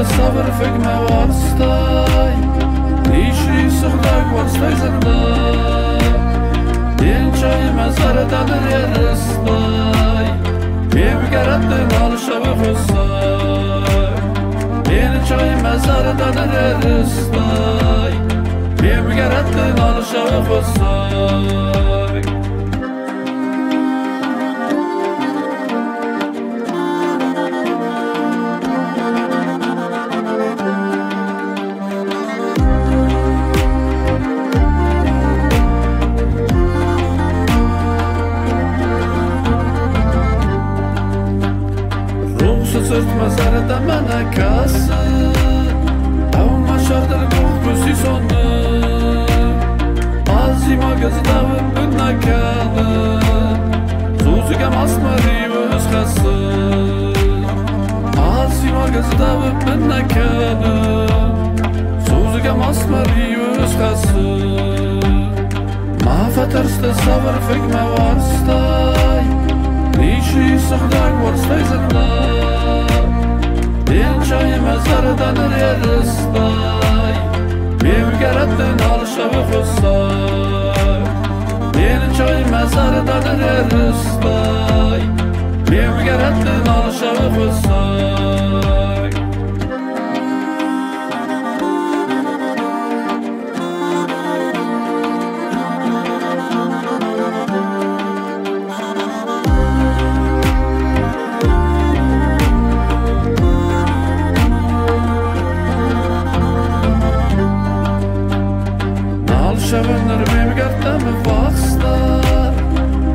صبر فکر موارستای نیشی سخلاک ورستای زندای این چای مزار دادر یرستای بیمگرد دنال شب خستای این چای مزار دادر یرستای بیمگرد دنال شب خستای Sırt mazarda mana kası Avma şardır kokusu sonu Azima gözda ve bunna kalı Suzuga masmari öz khası Azima gözda ve bunna kalı Suzuga masmari öz khası Mafatarsta sabır fikme varstay Nişi sıkdak varstay zinday این چای مزار دادر یرستای بیمگرد دنال شب خستای این چای مزار دادر یرستای بیمگرد دنال شب خستای Şevenler benim gerdeme vaslar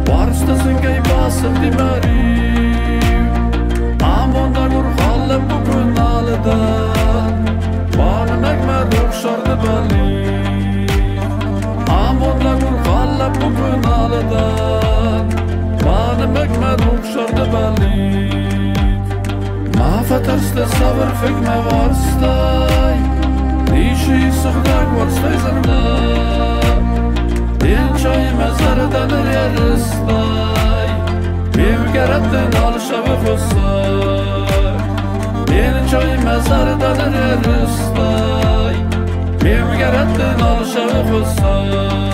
Varstasın gay basıp dimerim Amonda gur halle bugün alıdan Bana mekmed okşardı belim Amonda gur halle bugün alıdan Bana mekmed okşardı belim Mafeterste sabır fikme varstay Nişi sıkdak varstay zindai این چای مزار دادر یرستای بیمگرد دنال شب خستای این چای مزار دادر یرستای بیمگرد دنال شب خستای